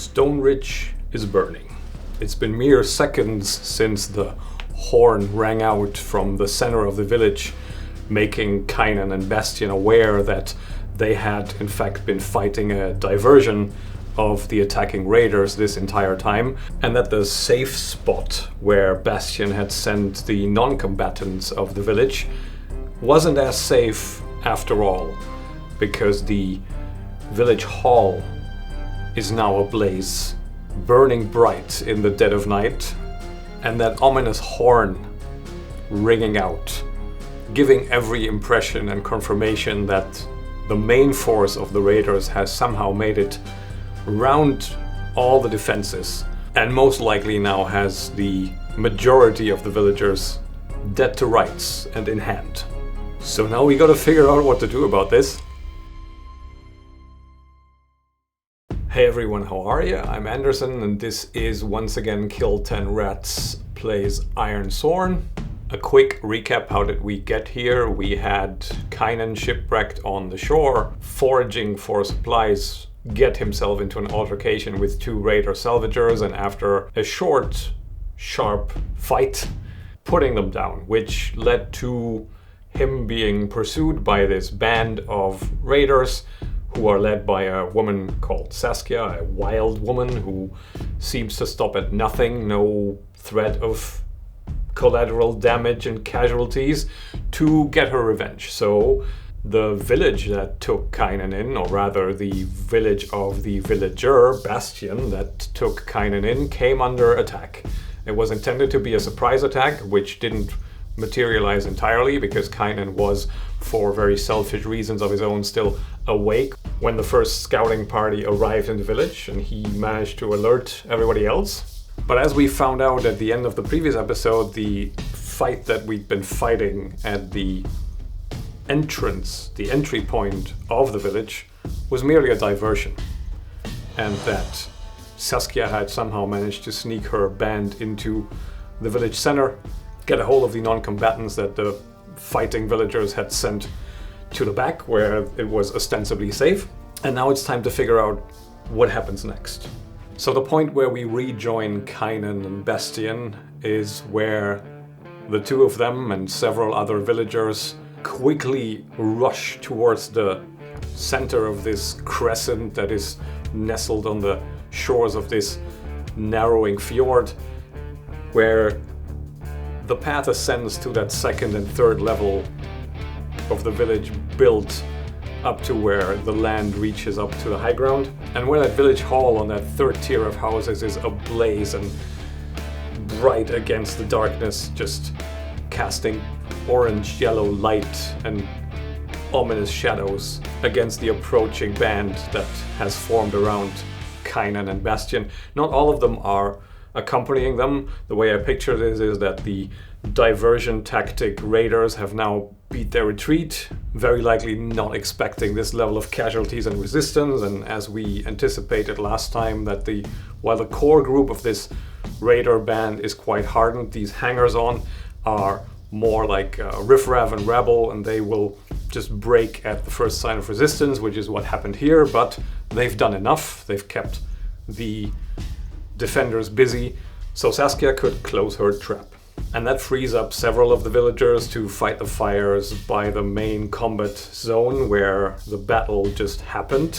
Stone Ridge is burning. It's been mere seconds since the horn rang out from the center of the village, making Kynan and Bastion aware that they had in fact been fighting a diversion of the attacking raiders this entire time, and that the safe spot where Bastion had sent the non-combatants of the village wasn't as safe after all, because the village hall is now ablaze, burning bright in the dead of night, and that ominous horn ringing out, giving every impression and confirmation that the main force of the raiders has somehow made it around all the defenses, and most likely now has the majority of the villagers dead to rights and in hand. So now we gotta figure out what to do about this. Hey everyone, how are you? I'm Anderson, and this is once again Kill 10 Rats plays Ironsworn. A quick recap, how did we get here? We had Kynan shipwrecked on the shore, foraging for supplies, get himself into an altercation with two raider salvagers, and after a short, sharp fight, putting them down, which led to him being pursued by this band of raiders who are led by a woman called Saskia, a wild woman who seems to stop at nothing, no threat of collateral damage and casualties, to get her revenge. So the village that took Kynan in, or rather the village of the villager, Bastion, that took Kynan in, came under attack. It was intended to be a surprise attack, which didn't materialize entirely because Kynan was, for very selfish reasons of his own, still awake when the first scouting party arrived in the village, and he managed to alert everybody else. But as we found out at the end of the previous episode, the fight that we'd been fighting at the entrance, the entry point of the village, was merely a diversion, and that Saskia had somehow managed to sneak her band into the village center, get a hold of the non-combatants that the fighting villagers had sent to the back where it was ostensibly safe, and now it's time to figure out what happens next. So the point where we rejoin Kynan and Bastion is where the two of them and several other villagers quickly rush towards the center of this crescent that is nestled on the shores of this narrowing fjord, where the path ascends to that second and third level of the village, built up to where the land reaches up to the high ground, and where that village hall on that third tier of houses is ablaze and bright against the darkness, just casting orange-yellow light and ominous shadows against the approaching band that has formed around Kynan and Bastion. Not all of them are accompanying them. The way I picture this is that the diversion tactic raiders have now beat their retreat, very likely not expecting this level of casualties and resistance, and as we anticipated last time, that while the core group of this raider band is quite hardened, these hangers-on are more like riffraff and rabble, and they will just break at the first sign of resistance, which is what happened here. But they've done enough. They've kept the defenders busy, so Saskia could close her trap. And that frees up several of the villagers to fight the fires by the main combat zone where the battle just happened.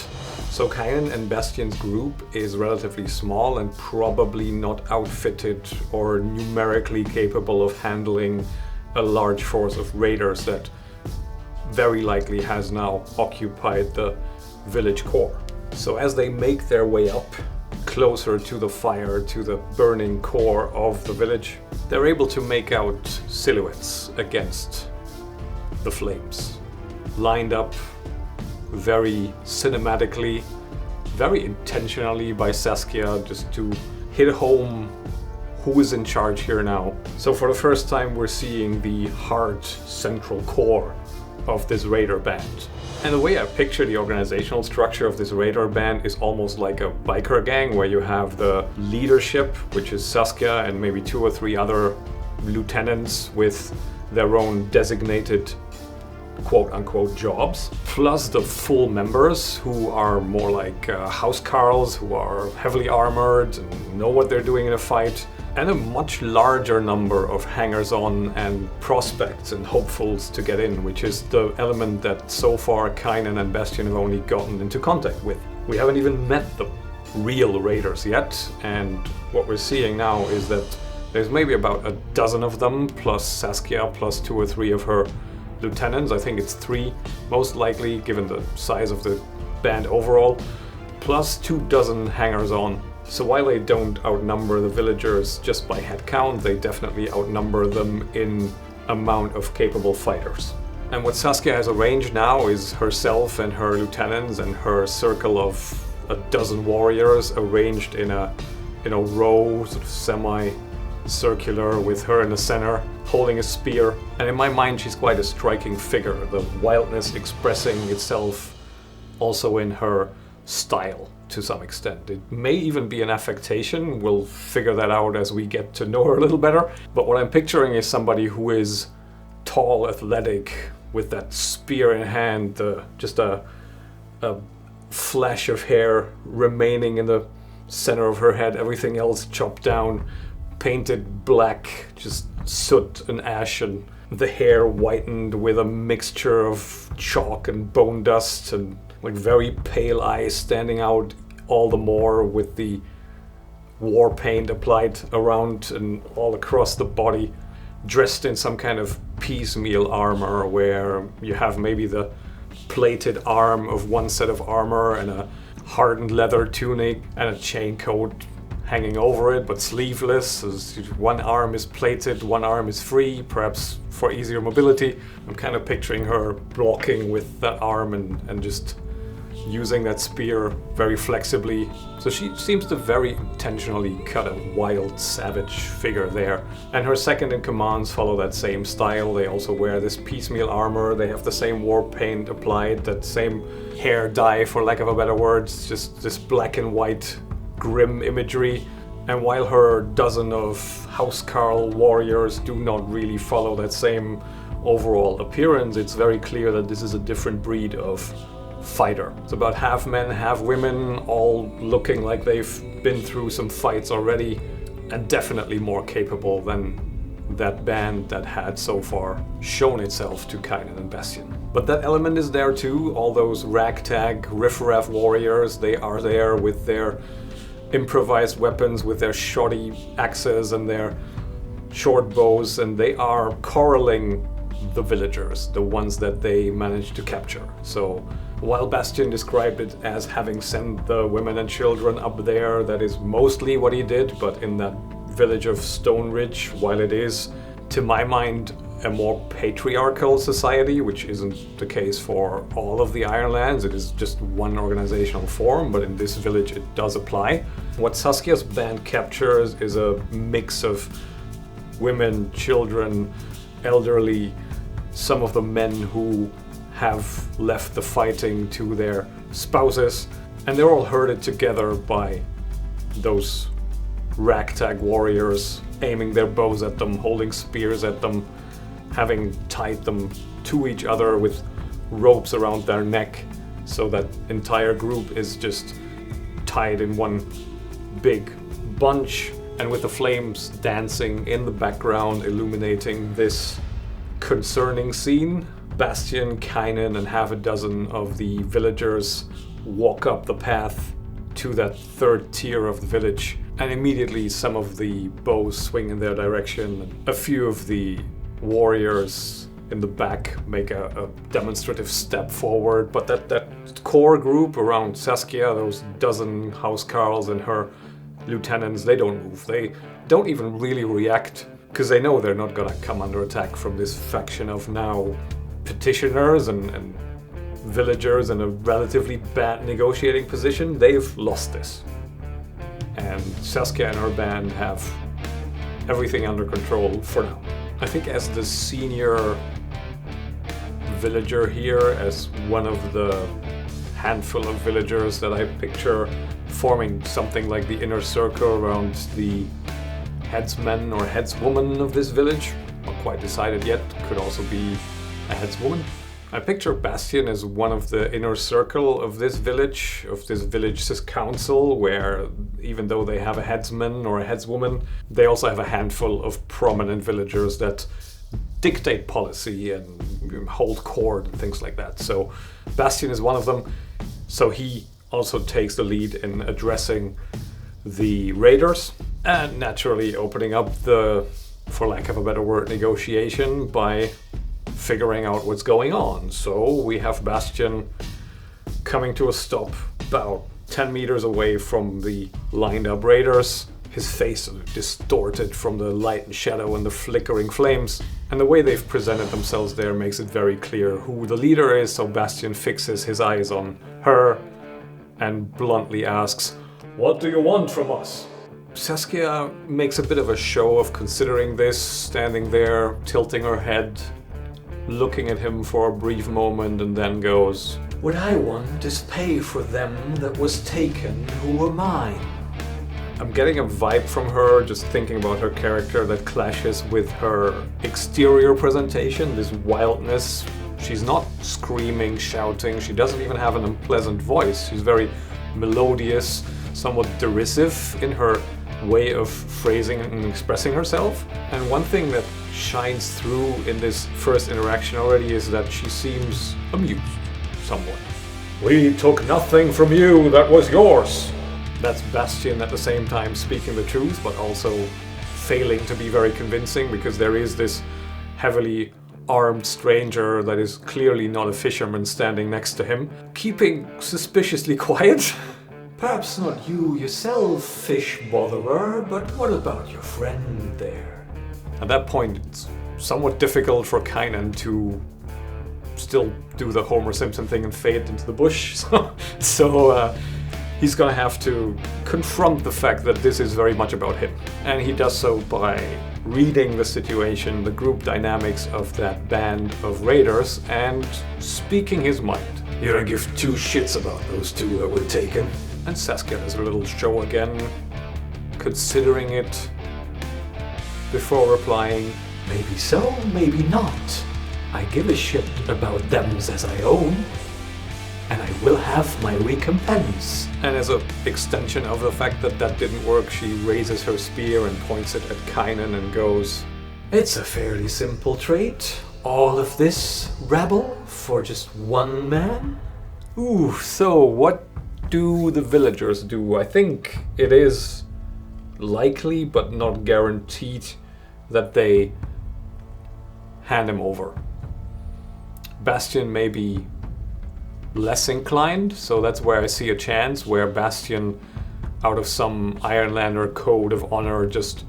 So Kynan and Bastion's group is relatively small and probably not outfitted or numerically capable of handling a large force of raiders that very likely has now occupied the village core. So as they make their way up closer to the fire, to the burning core of the village, they're able to make out silhouettes against the flames, lined up very cinematically, very intentionally by Saskia, just to hit home who is in charge here now. So for the first time we're seeing the hard central core of this raider band. And the way I picture the organizational structure of this raider band is almost like a biker gang, where you have the leadership, which is Saskia and maybe 2 or 3 other lieutenants with their own designated quote-unquote jobs, plus the full members who are more like housecarls, who are heavily armored and know what they're doing in a fight, and a much larger number of hangers-on and prospects and hopefuls to get in, which is the element that so far Kynan and Bastion have only gotten into contact with. We haven't even met the real raiders yet, and what we're seeing now is that there's maybe about a dozen of them, plus Saskia, plus 2 or 3 of her lieutenants. I think it's 3, most likely, given the size of the band overall, plus 24 hangers-on. So while they don't outnumber the villagers just by head count, they definitely outnumber them in amount of capable fighters. And what Saskia has arranged now is herself and her lieutenants and her circle of a dozen warriors arranged in a row, sort of semi-circular, with her in the center, holding a spear. And in my mind, she's quite a striking figure, the wildness expressing itself also in her style to some extent. It may even be an affectation. We'll figure that out as we get to know her a little better. But what I'm picturing is somebody who is tall, athletic, with that spear in hand, just a flash of hair remaining in the center of her head, everything else chopped down, painted black, just soot and ash, and the hair whitened with a mixture of chalk and bone dust, and like very pale eyes standing out all the more with the war paint applied around and all across the body, dressed in some kind of piecemeal armor where you have maybe the plated arm of one set of armor and a hardened leather tunic and a chain coat hanging over it, but sleeveless. One arm is plated, one arm is free, perhaps for easier mobility. I'm kind of picturing her blocking with that arm and just using that spear very flexibly. So she seems to very intentionally cut a wild, savage figure there. And her second in commands follow that same style. They also wear this piecemeal armor. They have the same war paint applied, that same hair dye, for lack of a better word, just this black and white grim imagery. And while her dozen of housecarl warriors do not really follow that same overall appearance, it's very clear that this is a different breed of fighter. It's about half men, half women, all looking like they've been through some fights already, and definitely more capable than that band that had so far shown itself to Kynan and Bastion. But that element is there too. All those ragtag riffraff warriors, they are there with their improvised weapons, with their shoddy axes and their short bows, and they are corraling the villagers, the ones that they managed to capture. So while Bastion described it as having sent the women and children up there, that is mostly what he did, but in that village of Stone Ridge, while it is, to my mind, a more patriarchal society, which isn't the case for all of the Ironlands, it is just one organizational form, but in this village it does apply. What Saskia's band captures is a mix of women, children, elderly, some of the men who have left the fighting to their spouses, and they're all herded together by those ragtag warriors, aiming their bows at them, holding spears at them, having tied them to each other with ropes around their neck, so that entire group is just tied in one big bunch, and with the flames dancing in the background, illuminating this concerning scene. Bastion, Kynan, and half a dozen of the villagers walk up the path to that third tier of the village, and immediately some of the bows swing in their direction. A few of the warriors in the back make a demonstrative step forward, but that core group around Saskia, those dozen housecarls and her lieutenants, they don't move. They don't even really react, because they know they're not gonna come under attack from this faction of now petitioners and villagers in a relatively bad negotiating position. They've lost this. And Saskia and her band have everything under control for now. I think as the senior villager here, as one of the handful of villagers that I picture forming something like the inner circle around the headsman or headswoman of this village, not quite decided yet, could also be a headswoman. I picture Bastion as one of the inner circle of this village's council, where even though they have a headsman or a headswoman, they also have a handful of prominent villagers that dictate policy and hold court and things like that. So Bastion is one of them. So he also takes the lead in addressing the raiders and naturally opening up the, for lack of a better word, negotiation by figuring out what's going on. So we have Bastion coming to a stop about 10 meters away from the lined up raiders, his face distorted from the light and shadow and the flickering flames. And the way they've presented themselves there makes it very clear who the leader is, so Bastion fixes his eyes on her and bluntly asks, "What do you want from us?" Saskia makes a bit of a show of considering this, standing there, tilting her head, looking at him for a brief moment, and then goes, "What I want is pay for them that was taken who were mine." I'm getting a vibe from her, just thinking about her character, that clashes with her exterior presentation, this wildness. She's not screaming, shouting, she doesn't even have an unpleasant voice. She's very melodious, somewhat derisive in her way of phrasing and expressing herself. And one thing that shines through in this first interaction already is that she seems amused, somewhat. "We took nothing from you that was yours." That's Bastion at the same time speaking the truth, but also failing to be very convincing, because there is this heavily armed stranger that is clearly not a fisherman standing next to him, keeping suspiciously quiet. "Perhaps not you yourself, fish botherer, but what about your friend there?" At that point, it's somewhat difficult for Kynan to still do the Homer Simpson thing and fade into the bush. So he's gonna have to confront the fact that this is very much about him. And he does so by reading the situation, the group dynamics of that band of raiders, and speaking his mind. "You don't give two shits about those two that were taken." And Saskia does a little show again, considering it before replying, "Maybe so, maybe not. I give a shit about thems as I own, and I will have my recompense." And as an extension of the fact that that didn't work, she raises her spear and points it at Kynan and goes, "It's a fairly simple trait. All of this rabble for just one man?" Ooh, so what do the villagers do? I think it is likely, but not guaranteed, that they hand him over. Bastion may be less inclined, so that's where I see a chance, where Bastion, out of some Ironlander code of honor, just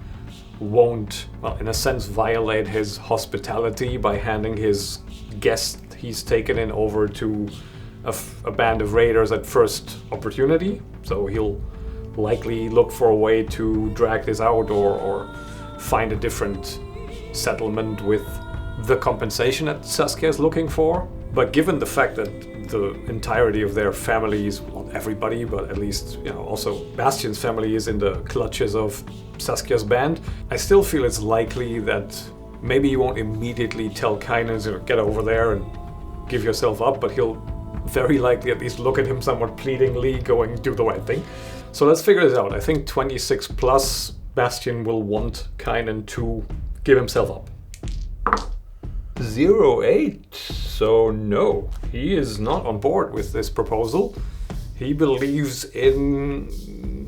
won't, well, in a sense, violate his hospitality by handing his guest he's taken in over to a band of raiders at first opportunity. So he'll likely look for a way to drag this out or find a different settlement with the compensation that Saskia is looking for. But given the fact that the entirety of their families, not everybody, but at least, also Bastion's family is in the clutches of Saskia's band, I still feel it's likely that maybe he won't immediately tell Kynan to get over there and give yourself up, but he'll very likely at least look at him somewhat pleadingly, going, "Do the right thing." So let's figure this out. I think 26 plus, Bastion will want Kynan to give himself up. 08, so no, he is not on board with this proposal. He believes in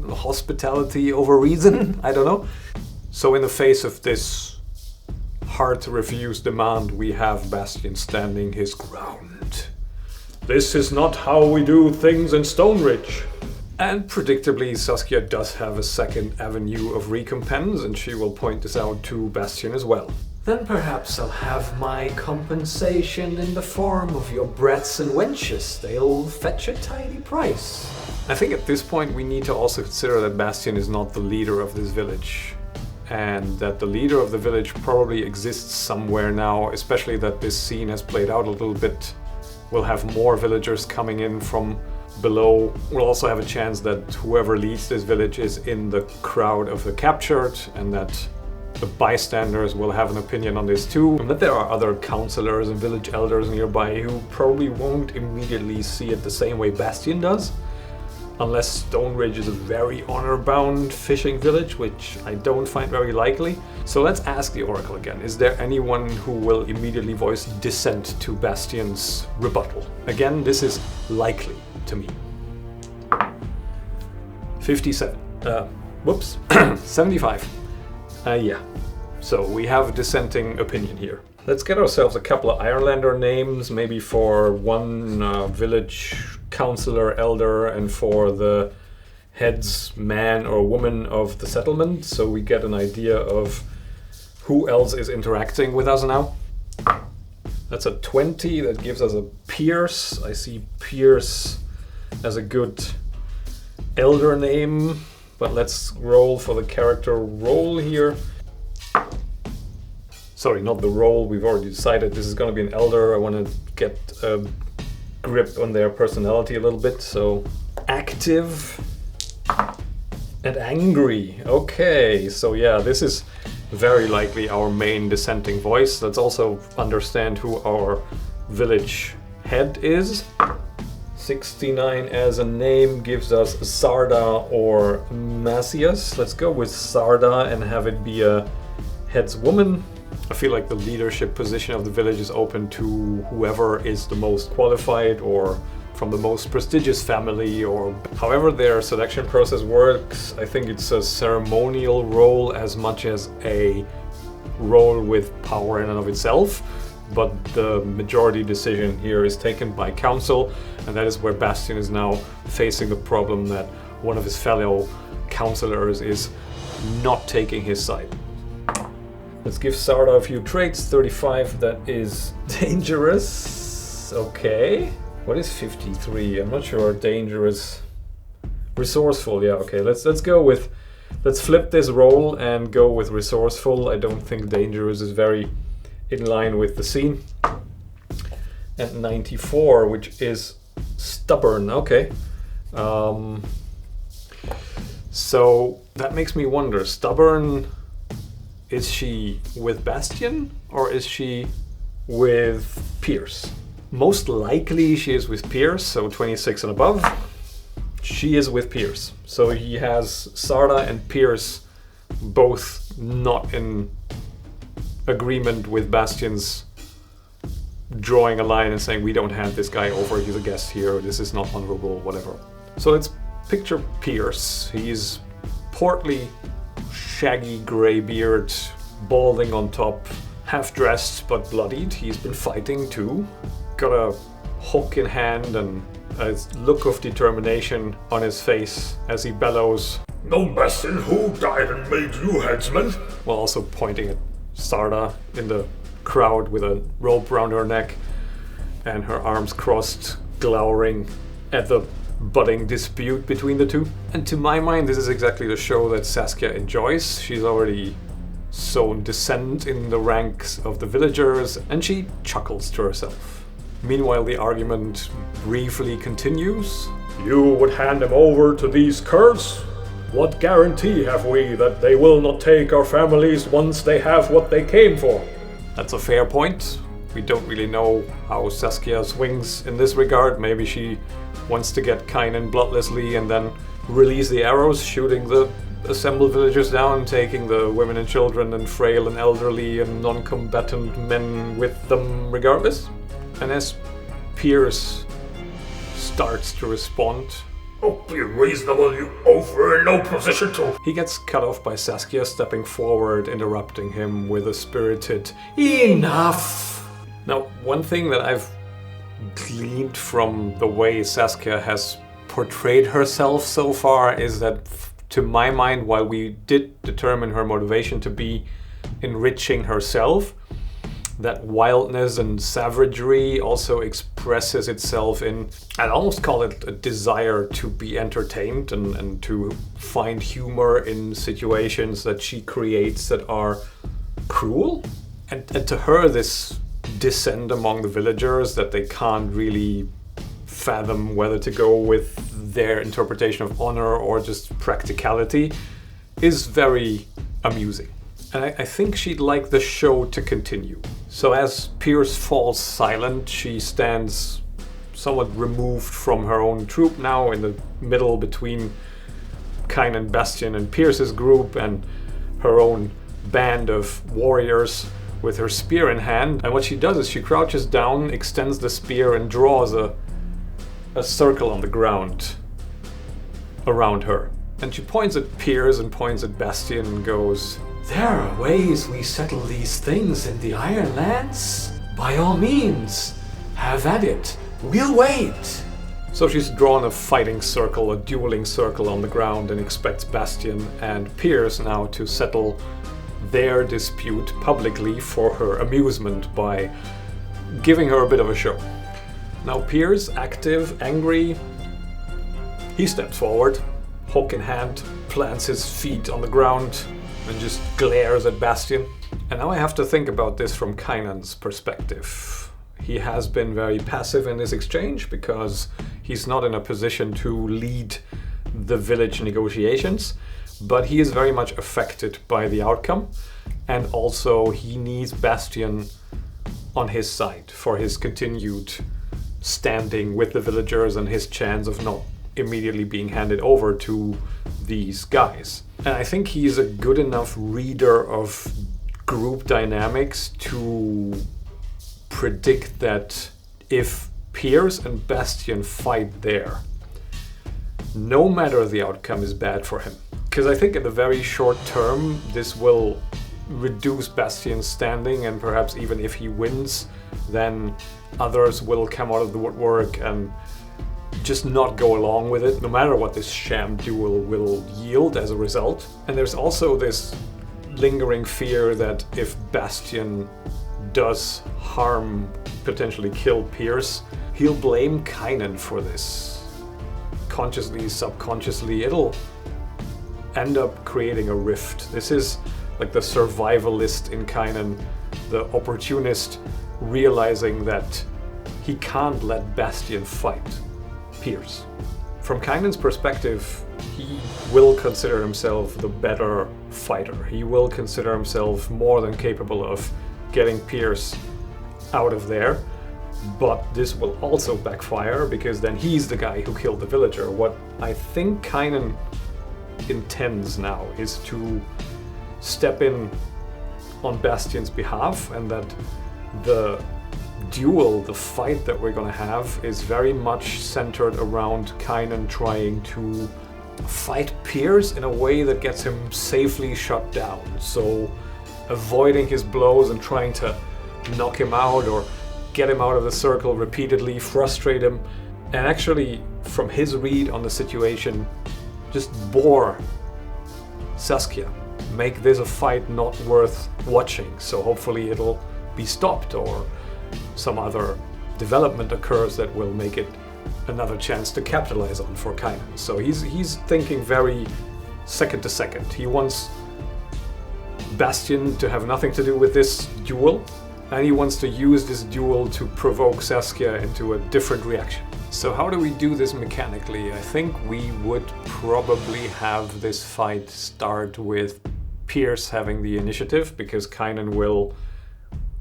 hospitality over reason, I don't know. So in the face of this hard to refuse demand, we have Bastion standing his ground. "This is not how we do things in Stoneridge." And predictably, Saskia does have a second avenue of recompense, and she will point this out to Bastion as well. "Then perhaps I'll have my compensation in the form of your brats and wenches. They'll fetch a tidy price." I think at this point we need to also consider that Bastion is not the leader of this village, and that the leader of the village probably exists somewhere now, especially that this scene has played out a little bit. We'll have more villagers coming in from below. We'll also have a chance that whoever leads this village is in the crowd of the captured, and that the bystanders will have an opinion on this too, and that there are other counselors and village elders nearby who probably won't immediately see it the same way Bastion does. Unless Stoneridge is a very honor-bound fishing village, which I don't find very likely. So let's ask the Oracle again. Is there anyone who will immediately voice dissent to Bastion's rebuttal? Again, this is likely to me. 57. Whoops. 75. Yeah. So we have a dissenting opinion here. Let's get ourselves a couple of Ironlander names, maybe for one village counselor elder and for the heads man or woman of the settlement, so we get an idea of who else is interacting with us now. That's a 20, that gives us a Pierce. I see Pierce as a good elder name, but let's roll for the character role here. Sorry, not the role, we've already decided this is going to be an elder. I want to get a grip on their personality a little bit, so active and angry. Okay, so yeah, this is very likely our main dissenting voice. Let's also understand who our village head is. 69 as a name gives us Sarda or Macias. Let's go with Sarda and have it be a head's woman. I feel like the leadership position of the village is open to whoever is the most qualified or from the most prestigious family, or however their selection process works. I think it's a ceremonial role as much as a role with power in and of itself, but the majority decision here is taken by council, and that is where Bastion is now facing the problem that one of his fellow councillors is not taking his side. Let's give Sarda a few traits. 35, that is dangerous. Okay. What is 53? I'm not sure. Dangerous. Resourceful, yeah, okay. Let's go with, let's flip this role and go with resourceful. I don't think dangerous is very in line with the scene. And 94, which is stubborn, okay. So that makes me wonder, stubborn, is she with Bastion or is she with Pierce? Most likely she is with Pierce, so 26 and above. She is with Pierce. So he has Sarda and Pierce both not in agreement with Bastion's drawing a line and saying we don't hand this guy over, he's a guest here, this is not honorable, whatever. So let's picture Pierce. He's portly, shaggy grey beard, balding on top, half dressed but bloodied. He's been fighting too. Got a hook in hand and a look of determination on his face as he bellows, "No Bastion, who died and made you headsman?" while also pointing at Sarda in the crowd with a rope around her neck and her arms crossed, glowering at the budding dispute between the two. And to my mind, this is exactly the show that Saskia enjoys. She's already sown dissent in the ranks of the villagers, and she chuckles to herself. Meanwhile, the argument briefly continues. "You would hand them over to these curs? What guarantee have we that they will not take our families once they have what they came for?" That's a fair point. We don't really know how Saskia swings in this regard. Maybe she wants to get Kynan bloodlessly and then release the arrows, shooting the assembled villagers down, taking the women and children and frail and elderly and non-combatant men with them regardless. And as Pierce starts to respond, "Oh, be reasonable, you oaf, we're in no position to..." he gets cut off by Saskia stepping forward, interrupting him with a spirited "Enough!" Now, one thing that I've gleaned from the way Saskia has portrayed herself so far is that, to my mind, while we did determine her motivation to be enriching herself, that wildness and savagery also expresses itself in, I'd almost call it a desire to be entertained and to find humor in situations that she creates that are cruel. And to her, this dissent among the villagers, that they can't really fathom whether to go with their interpretation of honor or just practicality, is very amusing. And I think she'd like the show to continue. So as Pierce falls silent, she stands somewhat removed from her own troop now, in the middle between Kynan, Bastion, and Pierce's group and her own band of warriors with her spear in hand. And what she does is she crouches down, extends the spear, and draws a circle on the ground around her. And she points at Pierce and points at Bastion and goes, "There are ways we settle these things in the Ironlands. By all means, have at it. We'll wait." So she's drawn a fighting circle, a dueling circle on the ground, and expects Bastion and Pierce now to settle their dispute publicly for her amusement by giving her a bit of a show. Now Pierce, active, angry, he steps forward, hook in hand, plants his feet on the ground, and just glares at Bastion. And now I have to think about this from Kynan's perspective. He has been very passive in this exchange because he's not in a position to lead the village negotiations, but he is very much affected by the outcome, and also he needs Bastion on his side for his continued standing with the villagers and his chance of not immediately being handed over to these guys. And I think he's a good enough reader of group dynamics to predict that if Pierce and Bastion fight there, no matter the outcome is bad for him. Because I think in the very short term, this will reduce Bastion's standing, and perhaps even if he wins, then others will come out of the woodwork and just not go along with it, no matter what this sham duel will yield as a result. And there's also this lingering fear that if Bastion does harm, potentially kill Pierce, he'll blame Kynan for this. Consciously, subconsciously, it'll end up creating a rift. This is like the survivalist in Kynan, the opportunist realizing that he can't let Bastion fight Pierce. From Kynan's perspective, he will consider himself the better fighter. He will consider himself more than capable of getting Pierce out of there, but this will also backfire because then he's the guy who killed the villager. What I think Kynan intends now is to step in on Bastion's behalf, and that the duel, the fight that we're gonna have, is very much centered around Kynan trying to fight Pierce in a way that gets him safely shut down. So avoiding his blows and trying to knock him out or get him out of the circle repeatedly, frustrate him, and actually, from his read on the situation, just bore Saskia. Make this a fight not worth watching, so hopefully it'll be stopped or some other development occurs that will make it another chance to capitalize on for Kynan. So he's thinking very second to second. He wants Bastion to have nothing to do with this duel, and he wants to use this duel to provoke Saskia into a different reaction. So how do we do this mechanically? I think we would probably have this fight start with Pierce having the initiative, because Kynan will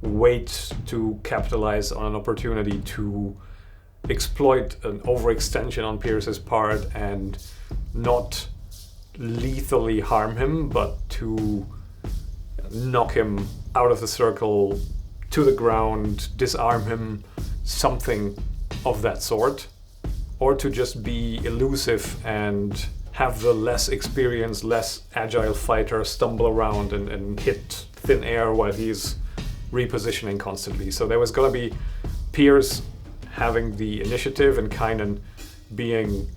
wait to capitalize on an opportunity to exploit an overextension on Pierce's part and not lethally harm him, but to knock him out of the circle to the ground, disarm him, something of that sort, or to just be elusive and have the less experienced, less agile fighter stumble around and hit thin air while he's repositioning constantly. So there was going to be Pierce having the initiative and Kynan being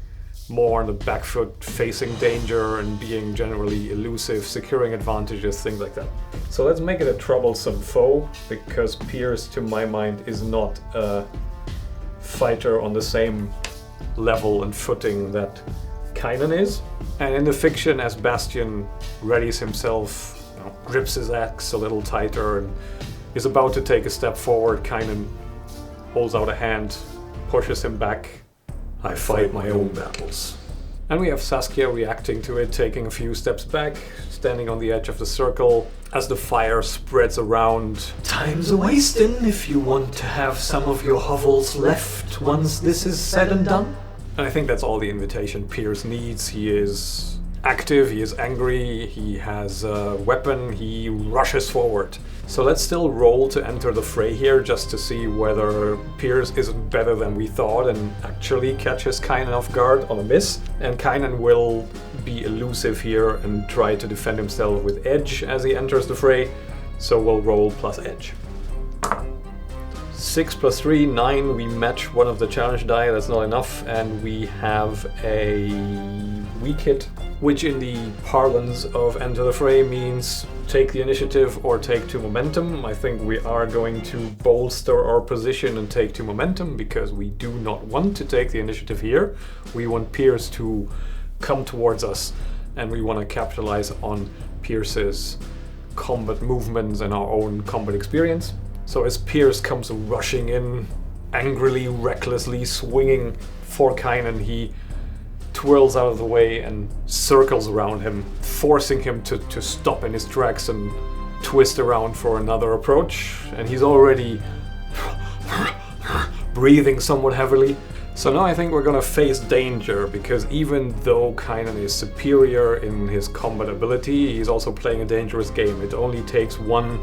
more on the back foot, facing danger and being generally elusive, securing advantages, things like that. So let's make it a troublesome foe, because Pierce, to my mind, is not a fighter on the same level and footing that Kynan is. And in the fiction, as Bastion readies himself, grips his axe a little tighter and is about to take a step forward, Kynan holds out a hand, pushes him back. I fight my own battles. And we have Saskia reacting to it, taking a few steps back, standing on the edge of the circle as the fire spreads around. Time's a-wastin' if you want to have some of your hovels left once this is said and done. And I think that's all the invitation Piers needs. He is active, he is angry, he has a weapon, he rushes forward. So let's still roll to enter the fray here, just to see whether Piers isn't better than we thought and actually catches Kynan off guard on a miss. And Kynan will be elusive here and try to defend himself with edge as he enters the fray. So we'll roll plus edge. 6 plus 3, 9. We match one of the challenge die, that's not enough. And we have a weak hit, which in the parlance of enter the fray means take the initiative or take 2 momentum. I think we are going to bolster our position and take 2 momentum because we do not want to take the initiative here. We want Piers to come towards us and we want to capitalize on Piers's combat movements and our own combat experience. So as Piers comes rushing in, angrily, recklessly swinging for Kynan, he twirls out of the way and circles around him, forcing him to stop in his tracks and twist around for another approach. And he's already breathing somewhat heavily. So now I think we're gonna face danger, because even though Kynan is superior in his combat ability, he's also playing a dangerous game. It only takes one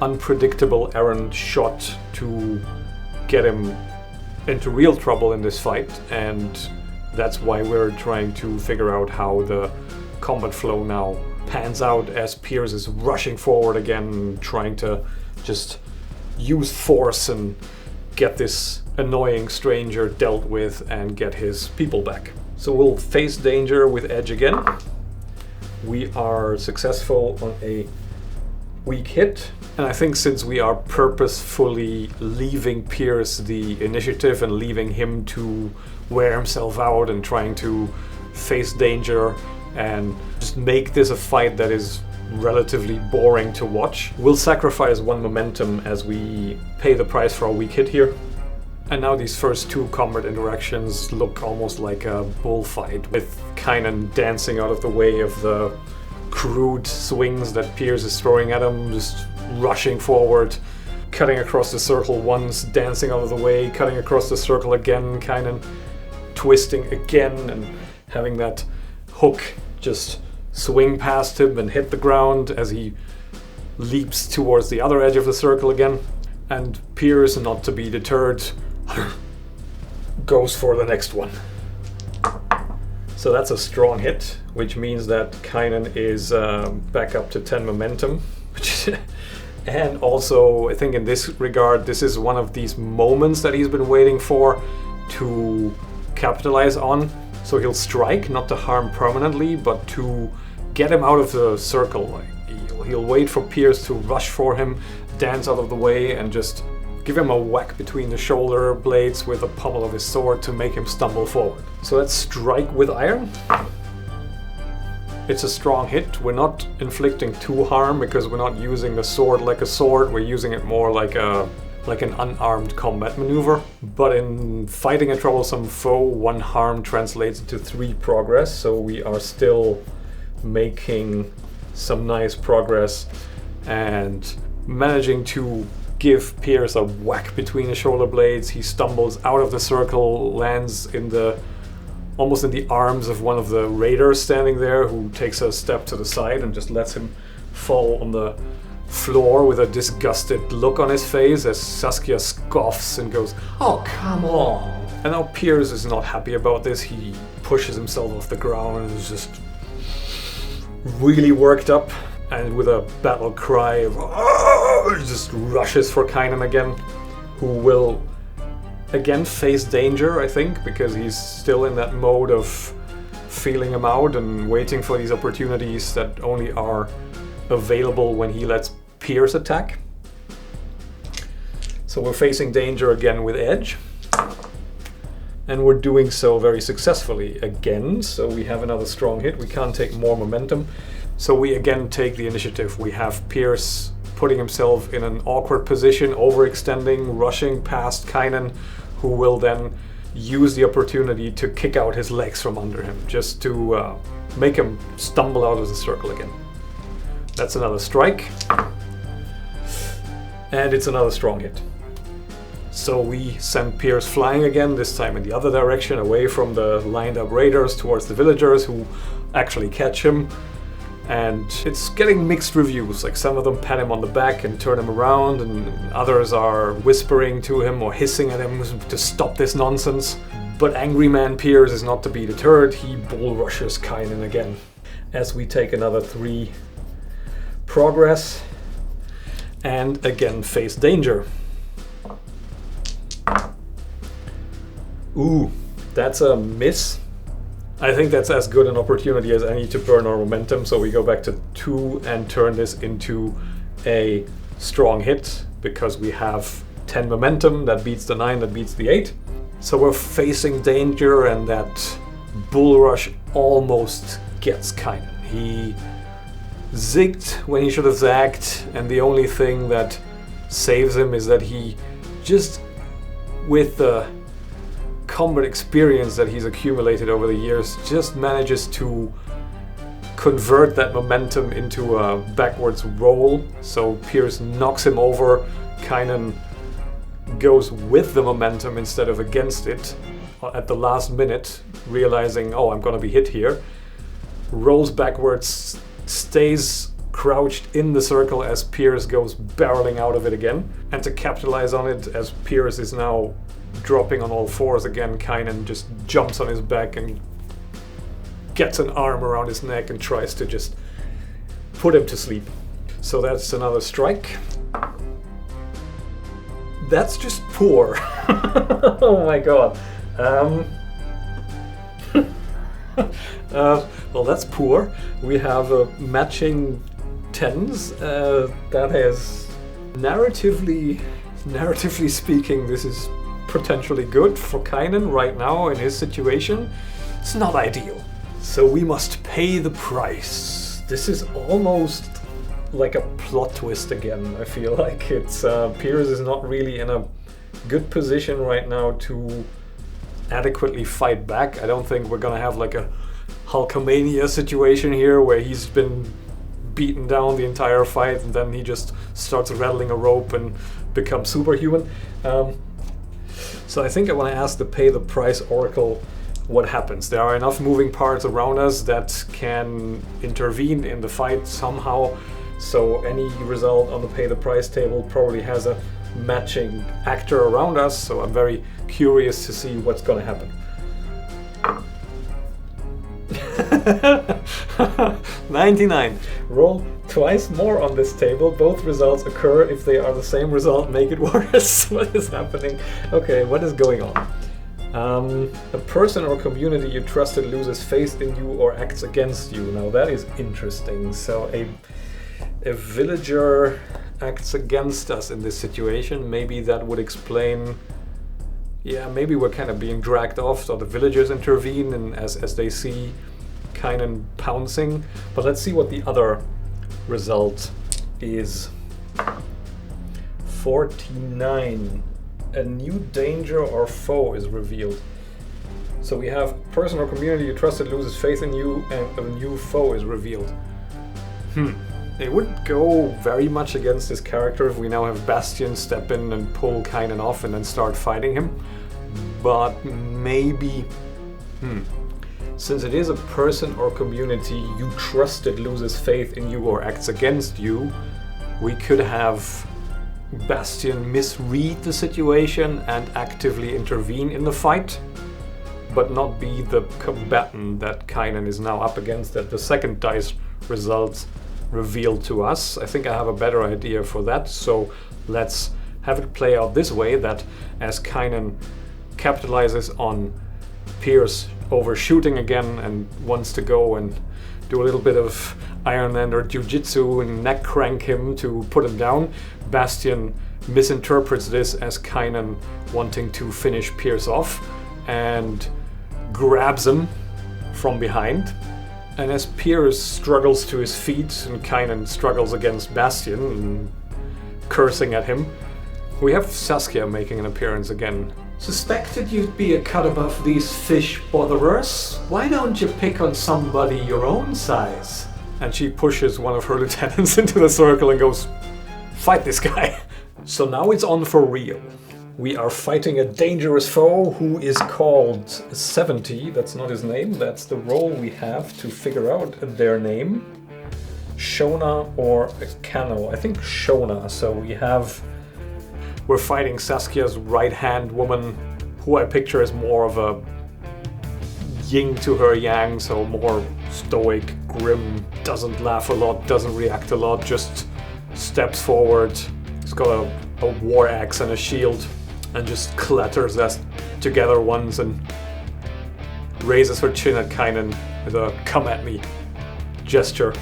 unpredictable errant shot to get him into real trouble in this fight, and that's why we're trying to figure out how the combat flow now pans out as Piers is rushing forward again, trying to just use force and get this annoying stranger dealt with and get his people back. So we'll face danger with edge again. We are successful on a weak hit. And I think since we are purposefully leaving Piers the initiative and leaving him to wear himself out and trying to face danger and just make this a fight that is relatively boring to watch, we'll sacrifice 1 momentum as we pay the price for our weak hit here. And now these first 2 combat interactions look almost like a bullfight, with Kynan dancing out of the way of the crude swings that Piers is throwing at him, just rushing forward, cutting across the circle once, dancing out of the way, cutting across the circle again, Kynan twisting again and having that hook just swing past him and hit the ground as he leaps towards the other edge of the circle again. And Piers, not to be deterred, goes for the next one. So that's a strong hit, which means that Kynan is back up to 10 momentum. And also, I think in this regard, this is one of these moments that he's been waiting for to capitalize on. So he'll strike, not to harm permanently, but to get him out of the circle. Like, he'll wait for Piers to rush for him, dance out of the way, and just give him a whack between the shoulder blades with the pommel of his sword to make him stumble forward. So let's strike with iron. It's a strong hit. We're not inflicting 2 harm because we're not using the sword like a sword. We're using it more like an unarmed combat maneuver. But in fighting a troublesome foe, 1 harm translates into 3 progress. So we are still making some nice progress and managing to give Piers a whack between the shoulder blades. He stumbles out of the circle, lands almost in the arms of one of the raiders standing there, who takes a step to the side and just lets him fall on the floor with a disgusted look on his face as Saskia scoffs and goes, "Oh, come on." And now Piers is not happy about this. He pushes himself off the ground and is just really worked up, and with a battle cry, just rushes for Kynan again, who will again face danger, I think, because he's still in that mode of feeling him out and waiting for these opportunities that only are available when he lets Piers attack. So we're facing danger again with edge, and we're doing so very successfully again. So we have another strong hit. We can't take more momentum, so we again take the initiative. We have Piers putting himself in an awkward position, overextending, rushing past Kynan, who will then use the opportunity to kick out his legs from under him, just to make him stumble out of the circle again. That's another strike. And it's another strong hit. So we send Pierce flying again, this time in the other direction, away from the lined up raiders towards the villagers who actually catch him. And it's getting mixed reviews, like some of them pat him on the back and turn him around, and others are whispering to him or hissing at him to stop this nonsense. But Angry Man Pierce is not to be deterred. He bull rushes Kynan again. As we take another 3 progress and again face danger. Ooh, that's a miss. I think that's as good an opportunity as any to burn our momentum, so we go back to 2 and turn this into a strong hit, because we have 10 momentum, that beats the 9, that beats the 8. So we're facing danger, and that bull rush almost gets Kynan. He zigged when he should have zagged, and the only thing that saves him is that he just, with the combat experience that he's accumulated over the years, just manages to convert that momentum into a backwards roll. So Pierce knocks him over. Kynan goes with the momentum instead of against it at the last minute, realizing, oh, I'm gonna be hit here. Rolls backwards, stays crouched in the circle as Pierce goes barreling out of it again. And to capitalize on it, as Pierce is now dropping on all fours again, Kynan just jumps on his back and gets an arm around his neck and tries to just put him to sleep. So that's another strike. That's just poor. Oh my god. Well, that's poor. We have matching 10s. That is narratively speaking, this is potentially good for Kynan right now in his situation. It's not ideal. So we must pay the price. This is almost like a plot twist again. I feel like it's Pierce is not really in a good position right now to adequately fight back. I don't think we're gonna have like a Hulkamania situation here where he's been beaten down the entire fight and then he just starts rattling a rope and becomes superhuman. So I think I want to ask the Pay the Price Oracle what happens. There are enough moving parts around us that can intervene in the fight somehow. So any result on the Pay the Price table probably has a matching actor around us. So I'm very curious to see what's going to happen. 99. Roll twice more on this table. Both results occur. If they are the same result, make it worse. What is happening? Okay, what is going on? A person or community you trusted loses faith in you or acts against you. Now that is interesting. So a villager acts against us in this situation. Maybe that would explain. Yeah, maybe we're kind of being dragged off, so the villagers intervene and as they see Kynan pouncing. But let's see what the other result is. 49. A new danger or foe is revealed. So we have person or community you trusted loses faith in you and a new foe is revealed. It would go very much against his character if we now have Bastion step in and pull Kynan off and then start fighting him. But maybe... Since it is a person or community you trusted loses faith in you or acts against you, we could have Bastion misread the situation and actively intervene in the fight, but not be the combatant that Kynan is now up against that the second dice results revealed to us. I think I have a better idea for that, so let's have it play out this way, that as Kynan capitalizes on Pierce overshooting again and wants to go and do a little bit of Ironland or Jiu-Jitsu and neck crank him to put him down, Bastion misinterprets this as Kynan wanting to finish Pierce off and grabs him from behind. And as Pierce struggles to his feet and Kynan struggles against Bastion and cursing at him, we have Saskia making an appearance again. Suspected you'd be a cut above these fish botherers. Why don't you pick on somebody your own size? and she pushes one of her lieutenants into the circle and goes, "Fight this guy." So now it's on for real. We are fighting a dangerous foe who is called 70. That's not his name, that's the role we have to figure out their name. Shona or Kano. I think Shona. So we're fighting Saskia's right-hand woman, who I picture as more of a yin to her yang, so more stoic, grim, doesn't laugh a lot, doesn't react a lot, just steps forward. He's got a war axe and a shield, and just clatters us together once and raises her chin at Kynan with a "come at me" gesture.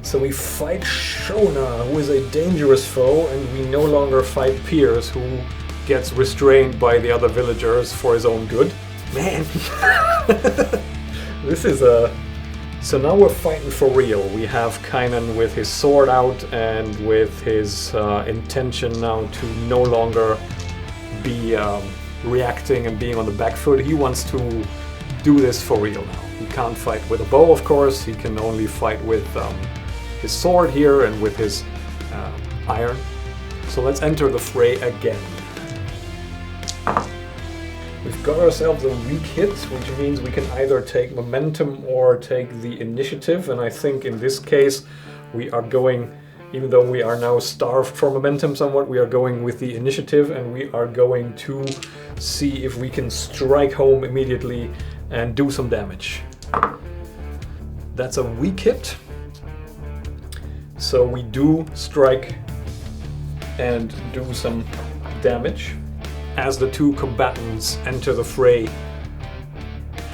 So we fight Shona, who is a dangerous foe, and we no longer fight Piers, who gets restrained by the other villagers for his own good. Man, this is a... So now we're fighting for real. We have Kynan with his sword out and with his intention now to no longer be reacting and being on the back foot. He wants to do this for real now. He can't fight with a bow, of course. He can only fight with his sword here and with his iron. So let's enter the fray again. We've got ourselves a weak hit, which means we can either take momentum or take the initiative, and I think in this case we are going, even though we are now starved for momentum somewhat, we are going with the initiative, and we are going to see if we can strike home immediately and do some damage. That's a weak hit, so we do strike and do some damage. As the two combatants enter the fray,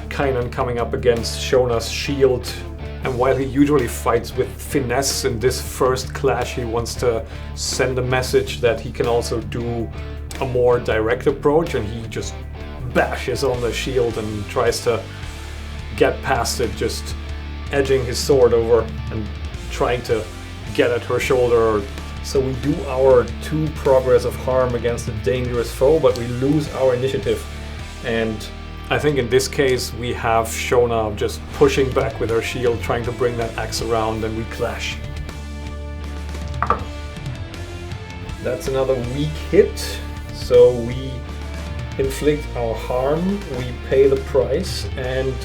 Kynan coming up against Shona's shield, and while he usually fights with finesse, in this first clash he wants to send a message that he can also do a more direct approach, and he just bashes on the shield and tries to get past it, just edging his sword over and trying to get at her shoulder. So we do our 2 progress of harm against a dangerous foe, but we lose our initiative. And I think in this case we have Shona just pushing back with her shield, trying to bring that axe around, and we clash. That's another weak hit. So we inflict our harm, we pay the price, and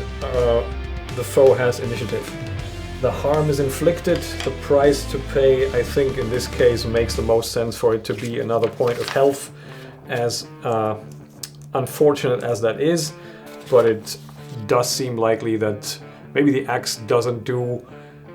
the foe has initiative. The harm is inflicted, the price to pay, I think in this case makes the most sense for it to be another point of health, as unfortunate as that is, but it does seem likely that maybe the axe doesn't do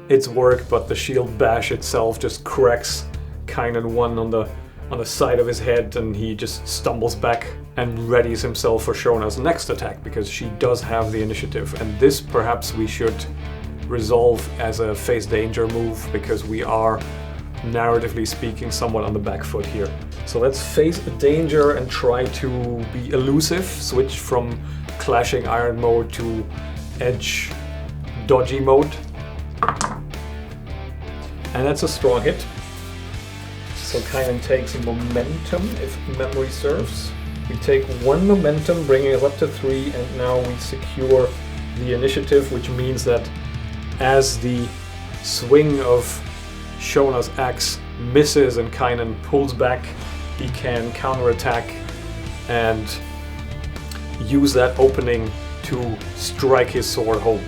its work, but the shield bash itself just cracks Kynan one on the side of his head, and he just stumbles back and readies himself for Shona's next attack, because she does have the initiative, and this perhaps we should resolve as a face danger move, because we are, narratively speaking, somewhat on the back foot here. So let's face the danger and try to be elusive, switch from clashing iron mode to edge dodgy mode. And that's a strong hit. So Kynan takes momentum, if memory serves. We take 1 momentum, bringing us up to 3, and now we secure the initiative, which means that as the swing of Shona's axe misses and Kynan pulls back, he can counterattack and use that opening to strike his sword home.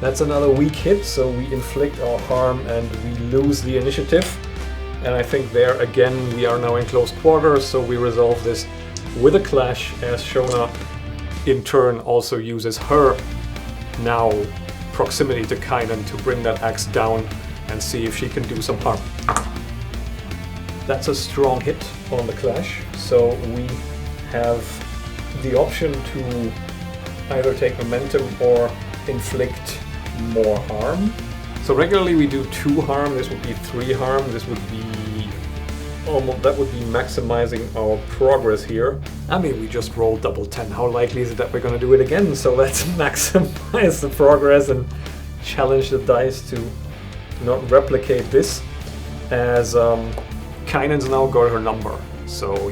That's another weak hit, so we inflict our harm and we lose the initiative. And I think there again we are now in close quarters, so we resolve this with a clash, as Shona in turn also uses her now proximity to Kynan to bring that axe down and see if she can do some harm. That's a strong hit on the clash, so we have the option to either take momentum or inflict more harm. So regularly we do 2 harm, this would be 3 harm, this would be almost, that would be maximizing our progress here. I mean, we just rolled double 10, how likely is it that we're gonna do it again? So let's maximize the progress and challenge the dice to not replicate this, as Kynan's now got her number. So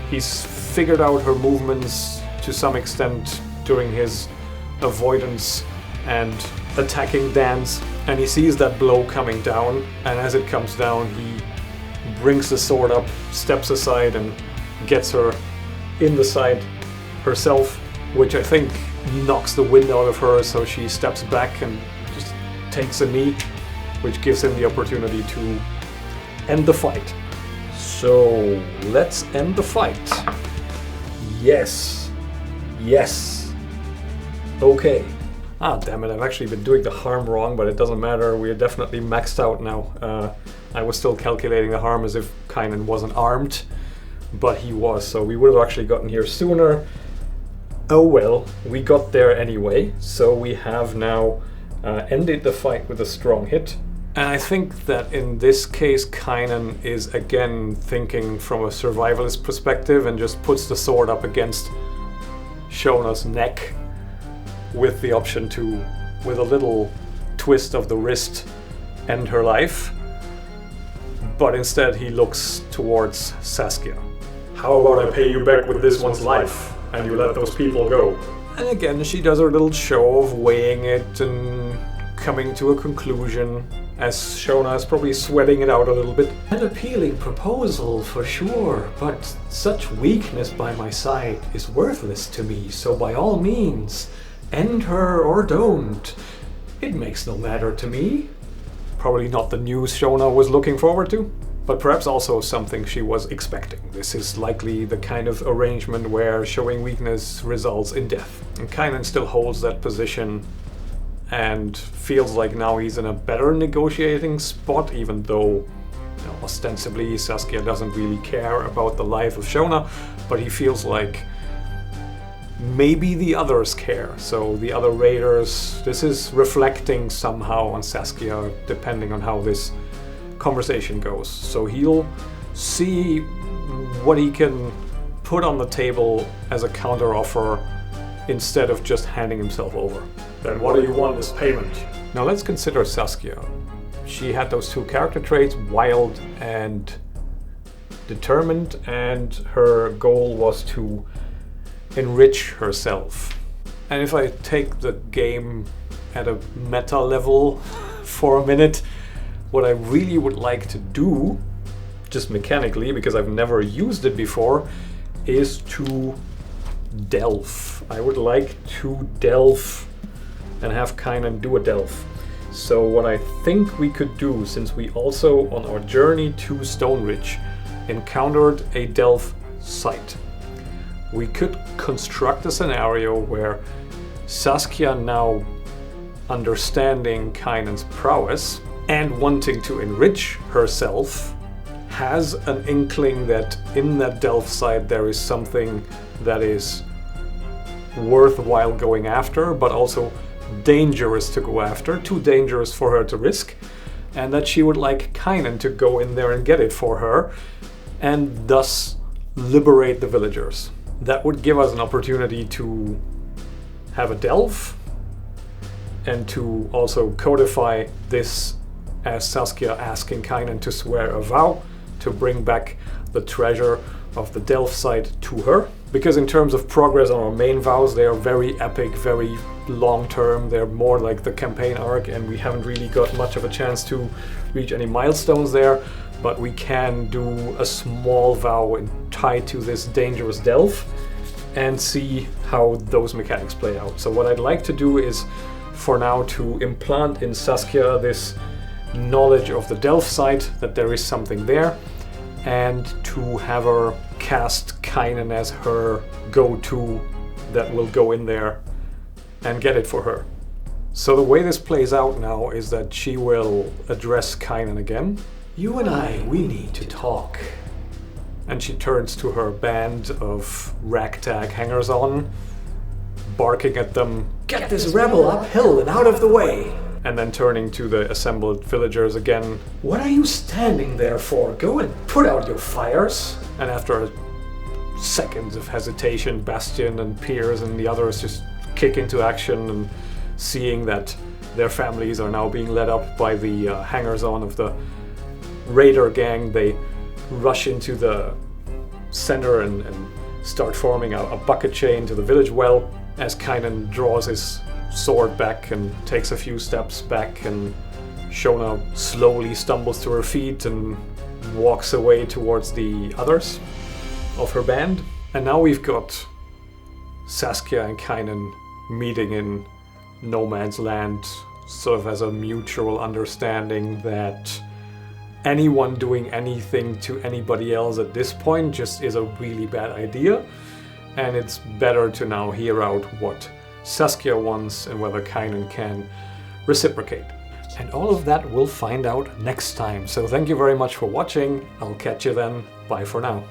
he's figured out her movements to some extent during his avoidance and attacking Dan's, and he sees that blow coming down, and as it comes down he brings the sword up, steps aside and gets her in the side herself, which I think knocks the wind out of her, so she steps back and just takes a knee, which gives him the opportunity to end the fight. So let's end the fight. Yes. Yes. Okay. Ah, damn it, I've actually been doing the harm wrong, but it doesn't matter. We're definitely maxed out now. I was still calculating the harm as if Kynan wasn't armed, but he was, so we would have actually gotten here sooner. Oh well, we got there anyway, so we have now ended the fight with a strong hit. And I think that in this case, Kynan is again thinking from a survivalist perspective and just puts the sword up against Shona's neck with the option to, with a little twist of the wrist, end her life. But instead he looks towards Saskia. How about I pay you back with this one's life, and you let those people go? And again she does her little show of weighing it and coming to a conclusion, as Shona is probably sweating it out a little bit. An appealing proposal for sure, but such weakness by my side is worthless to me, so by all means, end her or don't. It makes no matter to me. Probably not the news Shona was looking forward to, but perhaps also something she was expecting. This is likely the kind of arrangement where showing weakness results in death. And Kynan still holds that position and feels like now he's in a better negotiating spot, even though ostensibly Saskia doesn't really care about the life of Shona, but he feels like maybe the others care. So the other raiders, this is reflecting somehow on Saskia, depending on how this conversation goes. So he'll see what he can put on the table as a counter offer instead of just handing himself over. Then what do you want as payment? Now let's consider Saskia. She had those two character traits, wild and determined, and her goal was to enrich herself. And if I take the game at a meta level for a minute, what I really would like to do, just mechanically, because I've never used it before, is to delve. I would like to delve and have Kynan do a delve. So what I think we could do, since we also on our journey to Stoneridge encountered a delve site, we could construct a scenario where Saskia, now understanding Kynan's prowess and wanting to enrich herself, has an inkling that in that delve site there is something that is worthwhile going after, but also dangerous to go after, too dangerous for her to risk, and that she would like Kynan to go in there and get it for her, and thus liberate the villagers. That would give us an opportunity to have a delve, and to also codify this as Saskia asking Kynan to swear a vow to bring back the treasure of the delve site to her. Because in terms of progress on our main vows, they are very epic, very long term. They're more like the campaign arc, and we haven't really got much of a chance to reach any milestones there. But we can do a small vow tied to this dangerous delve and see how those mechanics play out. So what I'd like to do is, for now, to implant in Saskia this knowledge of the delve site, that there is something there, and to have her cast Kynan as her go-to that will go in there and get it for her. So the way this plays out now is that she will address Kynan again. You and I, we need to talk. And she turns to her band of ragtag hangers-on, barking at them, "Get this rebel uphill and out of the way!" And then turning to the assembled villagers again, "What are you standing there for? Go and put out your fires!" And after seconds of hesitation, Bastion and Piers and the others just kick into action, and seeing that their families are now being led up by the hangers-on of the raider gang, they rush into the center and start forming a bucket chain to the village well, as Kynan draws his sword back and takes a few steps back, and Shona slowly stumbles to her feet and walks away towards the others of her band. And now we've got Saskia and Kynan meeting in no man's land, sort of as a mutual understanding that anyone doing anything to anybody else at this point just is a really bad idea, and it's better to now hear out what Saskia wants and whether Kynan can reciprocate. And all of that we'll find out next time. So thank you very much for watching. I'll catch you then. Bye for now.